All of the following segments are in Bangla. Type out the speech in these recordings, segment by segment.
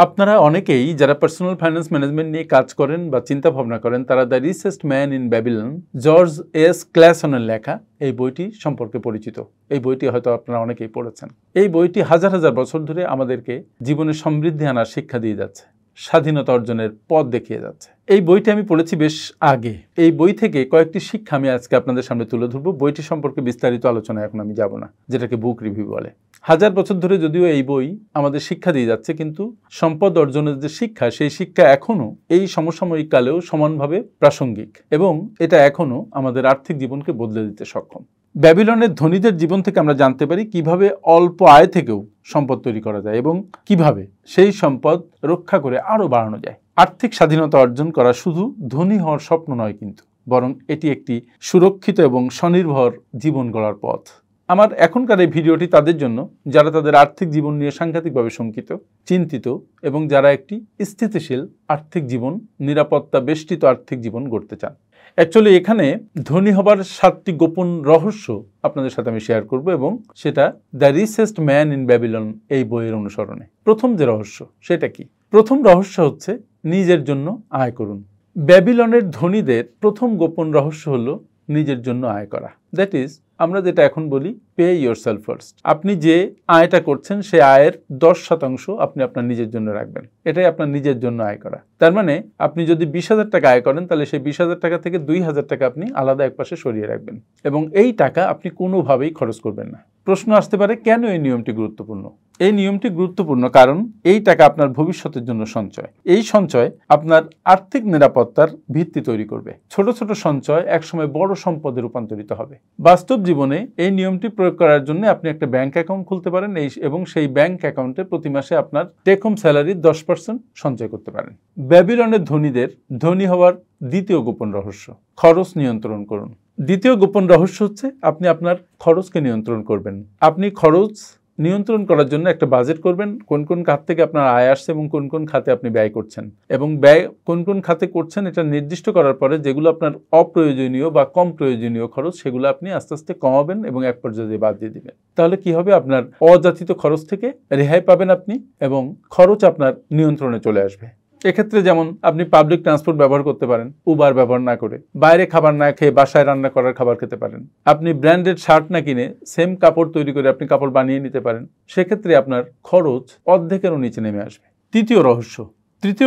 আপনারা অনেকেই যারা পার্সোনাল ফাইন্যান্স ম্যানেজমেন্ট নিয়ে কাজ করেন বা চিন্তা ভাবনা করেন তারা the richest man in Babylon George S ক্ল্যাসনের লেখা এই বইটি সম্পর্কে পরিচিত। এই বইটি হয়তো আপনারা অনেকেই পড়েছেন। এই বইটি হাজার হাজার বছর ধরে আমাদেরকে জীবনে সমৃদ্ধি আনার শিক্ষা দিয়ে যাচ্ছে, স্বাধীনতা অর্জনের পথ দেখিয়ে যাচ্ছে। এই বইটি আমি পড়েছি বেশ আগে। এই বই থেকে কয়েকটি শিক্ষা আমি আজকে আপনাদের সামনে তুলে ধরবো। বইটি সম্পর্কে বিস্তারিত আলোচনায় এখন আমি যাব না, যেটাকে বুক রিভিউ বলে। হাজার বছর ধরে যদিও এই বই আমাদের শিক্ষা দিয়ে যাচ্ছে, কিন্তু সম্পদ অর্জনের যে শিক্ষা, সেই শিক্ষা এখনও এই সমসাময়িক কালেও সমানভাবে প্রাসঙ্গিক এবং এটা এখনও আমাদের আর্থিক জীবনকে বদলে দিতে সক্ষম। ব্যাবিলনের ধনীদের জীবন থেকে আমরা জানতে পারি কিভাবে অল্প আয় থেকেও সম্পদ তৈরি করা যায় এবং কিভাবে সেই সম্পদ রক্ষা করে আরও বাড়ানো যায়। আর্থিক স্বাধীনতা অর্জন করা শুধু ধনী হওয়ার স্বপ্ন নয়, কিন্তু বরং এটি একটি সুরক্ষিত এবং স্বনির্ভর জীবন গড়ার পথ। আমার এখনকার এই ভিডিওটি তাদের জন্য যারা তাদের আর্থিক জীবন নিয়ে সাংঘাতিকভাবে শঙ্কিত, চিন্তিত এবং যারা একটি স্থিতিশীল আর্থিক জীবন, নিরাপত্তা বেষ্টিত আর্থিক জীবন গড়তে চান। অ্যাকচুয়ালি এখানে ধনী হবার 7টি গোপন রহস্য আপনাদের সাথে আমি শেয়ার করব এবং সেটা the richest man in Babylon এই বইয়ের অনুসরণে। প্রথম যে রহস্য সেটা কি? প্রথম রহস্য হচ্ছে নিজের জন্য আয় করুন। ব্যাবিলনের ধনীদের প্রথম গোপন রহস্য হলো নিজের জন্য আয় করা। দ্যাট ইজ, আমরা যেটা এখন বলি পে ইয়োরসেলফ ফার্স্ট। আপনি যে আয়টা করছেন সে আয়ের 10% আপনি আপনার নিজের জন্য রাখবেন। এটাই আপনার নিজের জন্য আয় করা। তার মানে আপনি যদি 20,000 টাকা আয় করেন, তাহলে সেই 20,000 টাকা থেকে 2,000 টাকা আপনি আলাদা একপাশে সরিয়ে রাখবেন এবং এই টাকা আপনি কোনোভাবেই খরচ করবেন না। প্রশ্ন আসতে পারে, কেন এই নিয়মটি গুরুত্বপূর্ণ? এই নিয়মটি গুরুত্বপূর্ণ কারণ এই টাকা আপনার ভবিষ্যতের জন্য সঞ্চয়। এই সঞ্চয় আপনার আর্থিক নিরাপত্তার ভিত্তি তৈরি করবে। ছোট ছোট সঞ্চয় একসময় বড় সম্পদে রূপান্তরিত হবে। বাস্তব জীবনে এই নিয়মটি প্রয়োগ করার জন্য আপনি একটা ব্যাংক অ্যাকাউন্ট খুলতে পারেন এবং সেই ব্যাংক অ্যাকাউন্টে প্রতি মাসে আপনার টেক হোম স্যালারির 10% সঞ্চয় করতে পারেন। ব্যাবিলনের ধনীদের ধনী হওয়ার দ্বিতীয় গোপন রহস্য, খরচ নিয়ন্ত্রণ করুন। দ্বিতীয় গোপন রহস্য হচ্ছে আপনি আপনার খরচকে নিয়ন্ত্রণ করবেন। আপনি খরচ নিয়ন্ত্রণ করার জন্য একটা বাজেট করবেন, কোন কোন খাত থেকে আপনার আয় আসছে এবং কোন কোন খাতে আপনি ব্যয় করছেন, এবং ব্যয় কোন কোন খাতে করছেন এটা নির্দিষ্ট করার পরে যেগুলো আপনার অপ্রয়োজনীয় বা কম প্রয়োজনীয় খরচ, সেগুলো আপনি আস্তে আস্তে কমাবেন এবং এক পর্যায়ে বাদ দিয়ে দিবেন। তাহলে কি হবে? আপনার অযাচিত খরচ থেকে রেহাই পাবেন আপনি এবং খরচ আপনার নিয়ন্ত্রণে চলে আসবে। এক্ষেত্রে যেমন আপনি পাবলিক ট্রান্সপোর্ট ব্যবহার করতে পারেন, উবার ব্যবহার না করে। বাইরে খাবার না খেয়ে বাসায় রান্না করার খাবার খেতে পারেন। আপনি ব্র্যান্ডেড শার্ট না কিনে সেম কাপড় তৈরি করে আপনি কাপড় বানিয়ে নিতে পারেন। সেক্ষেত্রে আপনার খরচ অর্ধেকেরও নিচে নেমে আসবে। তৃতীয়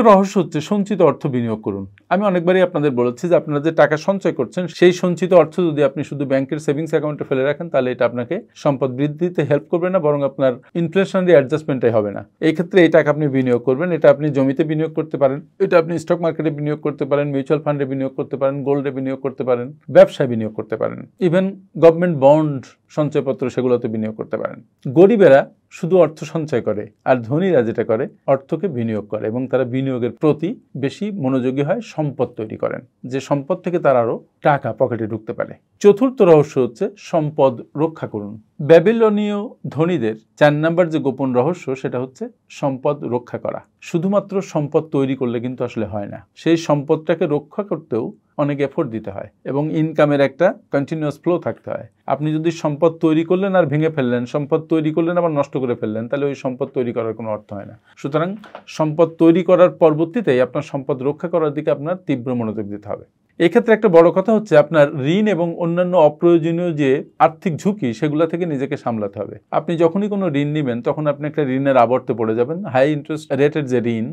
রহস্য হচ্ছে সঞ্চিত অর্থ বিনিয়োগ করুন। আমি অনেকবারই আপনাদের বলেছি যে আপনারা যে টাকা সঞ্চয় করছেন সেই সঞ্চিত অর্থ যদি আপনি শুধু ব্যাংকের সেভিংস অ্যাকাউন্টে ফেলে রাখেন, তাহলে এটা আপনাকে সম্পদ বৃদ্ধিতে হেল্প করবে না, বরং আপনার ইনফ্লেশনারি অ্যাডজাস্টমেন্টটাই হবে না। এই ক্ষেত্রে এই টাকা আপনি বিনিয়োগ করবেন। এটা আপনি জমিতে বিনিয়োগ করতে পারেন, এটা আপনি স্টক মার্কেটে বিনিয়োগ করতে পারেন, মিউচুয়াল ফান্ডে বিনিয়োগ করতে পারেন, গোল্ডে বিনিয়োগ করতে পারেন, ব্যবসায় বিনিয়োগ করতে পারেন, ইভেন গভর্নমেন্ট বন্ড সঞ্চয়পত্র সেগুলোতে বিনিয়োগ করতে পারেন। গরিবেরা শুধু অর্থ সঞ্চয় করে আর ধনীরা যেটা করে অর্থকে বিনিয়োগ করে এবং তারা বিনিয়োগের প্রতি বেশি মনোযোগী হয়, সম্পদ তৈরি করেন যে সম্পদ থেকে তারা আরও টাকা পকেটে ঢুকতে পারে। চতুর্থ রহস্য হচ্ছে সম্পদ রক্ষা করুন। ব্যাবিলনীয় ধনীদের 4 নম্বর যে গোপন রহস্য সেটা হচ্ছে সম্পদ রক্ষা করা। শুধুমাত্র সম্পদ তৈরি করলে কিন্তু আসলে হয় না, সেই সম্পদটাকে রক্ষা করতেও অনেক এফোর্ট দিতে হয় এবং ইনকামের একটা কন্টিনিউয়াস ফ্লো থাকতে হয়। আপনি যদি সম্পদ তৈরি করলেন আর ভেঙে ফেললেন, সম্পদ তৈরি করলেন আবার নষ্ট করে ফেললেন, তাহলে ওই সম্পদ তৈরি করার কোনো অর্থ হয় না। সুতরাং সম্পদ তৈরি করার পরবর্তীতেই আপনার সম্পদ রক্ষা করার দিকে আপনার তীব্র মনোযোগ দিতে হবে। এক্ষেত্রে একটা বড় কথা হচ্ছে আপনার ঋণ এবং অন্যান্য অপ্রয়োজনীয় যে আর্থিক ঝুঁকি সেগুলো থেকে নিজেকে সামলাতে হবে। আপনি যখনই কোনো ঋণ নেবেন তখন আপনি একটা ঋণের আবর্তে পড়ে যাবেন। হাই ইন্টারেস্ট রেটের যে ঋণ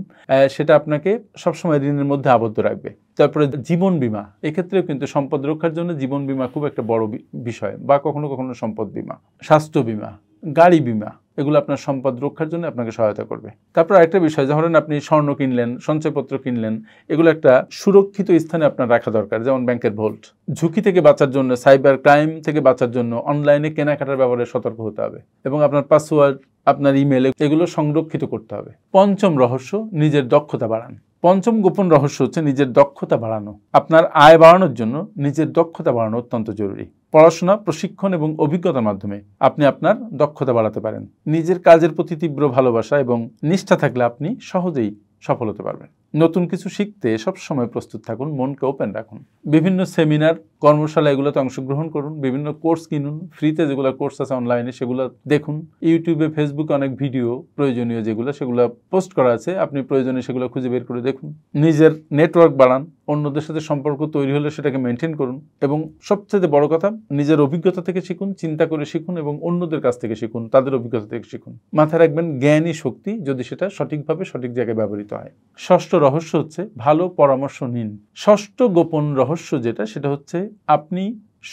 সেটা আপনাকে সবসময় ঋণের মধ্যে আবদ্ধ রাখবে। তারপরে জীবন বীমা, এক্ষেত্রেও কিন্তু সম্পদ রক্ষার জন্য জীবন বীমা খুব একটা বড় বিষয়, বা কখনো কখনো সম্পদ বীমা, স্বাস্থ্য বীমা, গাড়ি বীমা, এগুলো আপনার সম্পদ রক্ষার জন্য আপনাকে সহায়তা করবে। তারপর একটা বিষয়, ধরেন আপনি স্বর্ণ কিনলেন, সঞ্চয়পত্র কিনলেন, এগুলো একটা সুরক্ষিত স্থানে আপনার রাখা দরকার, যেমন ব্যাংকের ভোল্ট। ঝুঁকি থেকে বাঁচার জন্য, সাইবার ক্রাইম থেকে বাঁচার জন্য অনলাইনে কেনাকাটার ব্যাপারে সতর্ক হতে হবে এবং আপনার পাসওয়ার্ড, আপনার ইমেল এগুলো সংরক্ষিত করতে হবে। পঞ্চম রহস্য, নিজের দক্ষতা বাড়ান। পঞ্চম গোপন রহস্য হচ্ছে নিজের দক্ষতা বাড়ানো। আপনার আয় বাড়ানোর জন্য নিজের দক্ষতা বাড়ানো অত্যন্ত জরুরি। পড়াশোনা, প্রশিক্ষণ এবং অভিজ্ঞতার মাধ্যমে আপনি আপনার দক্ষতা বাড়াতে পারেন। নিজের কাজের প্রতি তীব্র ভালোবাসা এবং নিষ্ঠা থাকলে আপনি সহজেই সফল হতে পারবেন। নতুন কিছু শিখতে সবসময় প্রস্তুত থাকুন, মনকে ওপেন রাখুন। বিভিন্ন সেমিনার, কর্মশালা এগুলোতে অংশগ্রহণ করুন, বিভিন্ন কোর্স কিনুন, ফ্রিতে যেগুলো কোর্স আছে অনলাইনে সেগুলো দেখুন। ইউটিউবে, ফেসবুকে অনেক ভিডিও প্রয়োজনীয় যেগুলো সেগুলো পোস্ট করা আছে, আপনি প্রয়োজনে সেগুলো খুঁজে বের করে দেখুন। নিজের নেটওয়ার্ক বাড়ান, অন্যদের সাথে সম্পর্ক তৈরি হলে সেটাকে মেনটেন করুন, এবং সবচেয়ে বড় কথা নিজের অভিজ্ঞতা থেকে শিখুন, চিন্তা করে শিখুন এবং অন্যদের কাছ থেকে শিখুন, তাদের অভিজ্ঞতা থেকে শিখুন। মাথায় রাখবেন জ্ঞানই শক্তি, যদি সেটা সঠিকভাবে সঠিক জায়গায় ব্যবহৃত হয়। ষষ্ঠ রহস্য হচ্ছে ভালো পরামর্শ নিন। ষষ্ঠ গোপন রহস্য যেটা, সেটা হচ্ছে আপনি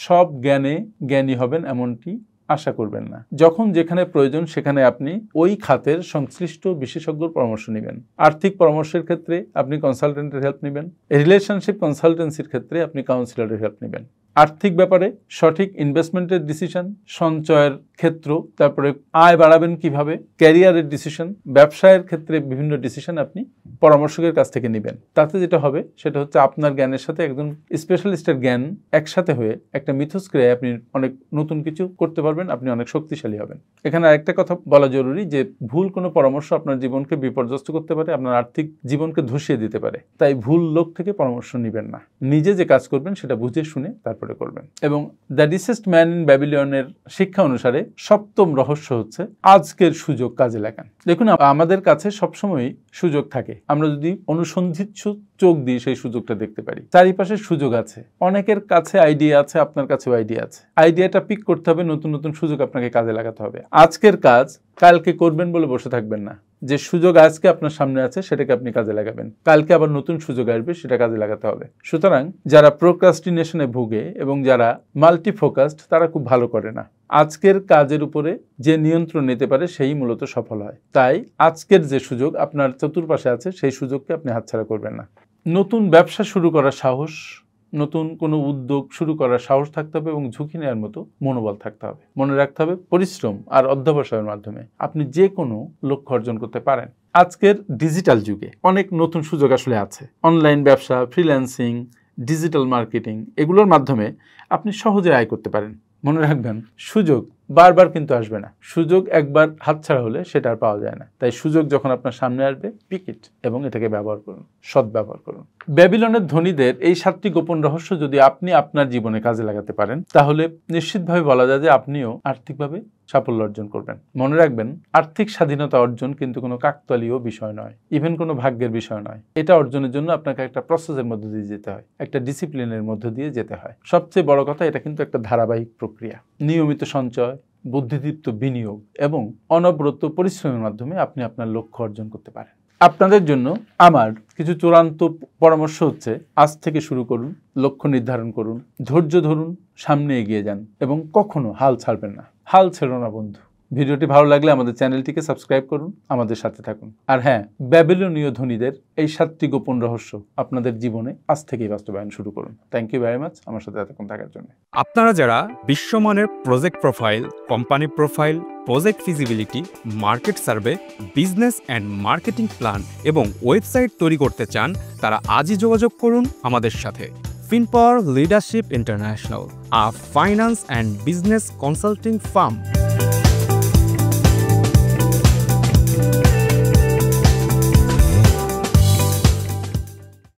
সব জ্ঞানে জ্ঞানী হবেন এমনটি আশা করবেন না। যখন যেখানে প্রয়োজন সেখানে আপনি ওই খাতের সংশ্লিষ্ট বিশেষজ্ঞর পরামর্শ নেবেন। আর্থিক পরামর্শের ক্ষেত্রে আপনি কনসালটেন্টের হেল্প নেবেন, রিলেশনশিপ কনসালটেন্সির ক্ষেত্রে আপনি কাউন্সিলরের হেল্প নেবেন। আর্থিক ব্যাপারে সঠিক ইনভেস্টমেন্টের ডিসিশন, সঞ্চয়ের ক্ষেত্র, তারপরে আয় বাড়াবেন কিভাবে, ক্যারিয়ারের ডিসিশন, ব্যবসায়ের ক্ষেত্রে বিভিন্ন ডিসিশন আপনি পরামর্শকের কাছ থেকে নেবেন। তাতে যেটা হবে সেটা হচ্ছে আপনার জ্ঞানের সাথে একজন স্পেশালিস্টের জ্ঞান একসাথে হয়ে একটা মিথস্ক্রিয়ায় আপনি অনেক নতুন কিছু করতে পারবেন, আপনি অনেক শক্তিশালী হবেন। এখানে আরেকটা কথা বলা জরুরি যে ভুল কোনো পরামর্শ আপনার জীবনকে বিপর্যস্ত করতে পারে, আপনার আর্থিক জীবনকে ধসিয়ে দিতে পারে। তাই ভুল লোক থেকে পরামর্শ নেবেন না, নিজে যে কাজ করবেন সেটা বুঝে শুনে তারপরে করবেন। এবং দ্য রিচেস্ট ম্যান ইন ব্যাবিলনের শিক্ষা অনুসারে সপ্তম রহস্য হচ্ছে আজকের সুযোগ কাজে লাগান। দেখুন, আমাদের কাছে সবসময় সুযোগ থাকে, আমরা যদি অনুসন্ধিৎসু চোখ দিয়ে সেই সুযোগটা দেখতে পারি। চারিপাশে সুযোগ আছে, অনেকের কাছে আইডিয়া আছে, আপনার কাছেও আইডিয়া আছে। আইডিয়াটা পিক করতে হবে, নতুন নতুন সুযোগ আপনাকে কাজে লাগাতে হবে। আজকের কাজ কালকে করবেন বলে বসে থাকবেন না। যে সুযোগ আজকে আপনার সামনে আছে সেটাকে আপনি কাজে লাগাবেন, কালকে আবার নতুন সুযোগ আসবে, সেটা কাজে লাগাতে হবে। সুতরাং যারা প্রোক্রাস্টিনেশনে ভুগে এবং যারা মাল্টি ফোকাসড তারা খুব ভালো করে না। আজকের কাজের উপরে যে নিয়ন্ত্রণ নিতে পারে সেই মূলত সফল হয়। তাই আজকের যে সুযোগ আপনার চতুর্পাশে আছে সেই সুযোগকে আপনি হাতছাড়া করবেন না। নতুন ব্যবসা শুরু করার সাহস, নতুন কোনো উদ্যোগ শুরু করার সাহস থাকতে হবে এবং ঝুঁকি নেওয়ার মতো মনোবল থাকতে হবে। মনে রাখতে হবে পরিশ্রম আর অধ্যবসায়ের মাধ্যমে আপনি যে কোনো লক্ষ্য অর্জন করতে পারেন। আজকের ডিজিটাল যুগে অনেক নতুন সুযোগ আসলে আছে। অনলাইন ব্যবসা, ফ্রিল্যান্সিং, ডিজিটাল মার্কেটিং, এগুলোর মাধ্যমে আপনি সহজে আয় করতে পারেন। মনে রাখবেন সুযোগ বারবার কিন্তু আসবে না, সুযোগ একবার হাতছাড়া হলে সেটা আর পাওয়া যায় না। তাই সুযোগ যখন আপনার সামনে আসবে পিক ইট এবং এটাকে ব্যবহার করুন, সদ্ব্যবহার করুন। ব্যাবিলনের ধনীদের এই 7টি গোপন রহস্য যদি আপনি আপনার জীবনে কাজে লাগাতে পারেন তাহলে নিশ্চিতভাবে বলা যায় যে আপনিও আর্থিকভাবে সাফল্য অর্জন করবেন। মনে রাখবেন আর্থিক স্বাধীনতা অর্জন কিন্তু কোনো কাকতালীয় বিষয় নয়, ইভেন কোনো ভাগ্যের বিষয় নয়। এটা অর্জনের জন্য আপনাকে একটা প্রসেসের মধ্যে দিয়ে যেতে হয়, একটা ডিসিপ্লিনের মধ্যে দিয়ে যেতে হয়। সবচেয়ে বড় কথা, এটা কিন্তু একটা ধারাবাহিক প্রক্রিয়া। নিয়মিত সঞ্চয়, বুদ্ধিদীপ্ত বিনিয়োগ এবং অনবরত পরিশ্রমের মাধ্যমে আপনি আপনার লক্ষ্য অর্জন করতে পারেন। আপনাদের জন্য আমার কিছু চূড়ান্ত পরামর্শ হচ্ছে, আজ থেকে শুরু করুন, লক্ষ্য নির্ধারণ করুন, ধৈর্য ধরুন, সামনে এগিয়ে যান এবং কখনো হাল ছাড়বেন না। হাল ছেড়ো না বন্ধু। ভিডিওটি ভালো লাগলে আমাদের চ্যানেলটিকে সাবস্ক্রাইব করুন, আমাদের সাথে থাকুন। আর হ্যাঁ, ব্যাবিলনীয় ধনীদের এই 7টি গোপন রহস্য আপনাদের জীবনে আজ থেকেই বাস্তবায়ন শুরু করুন। থ্যাংক ইউ ভেরি মাচ আমার সাথে এতক্ষণ থাকার জন্য। আপনারা যারা বিশ্বমানের project profile, company profile, project feasibility, market survey, business and marketing plan এবং ওয়েবসাইট তৈরি করতে চান তারা আজই যোগাযোগ করুন আমাদের সাথে। FinPower Leadership International, a finance and business consulting firm.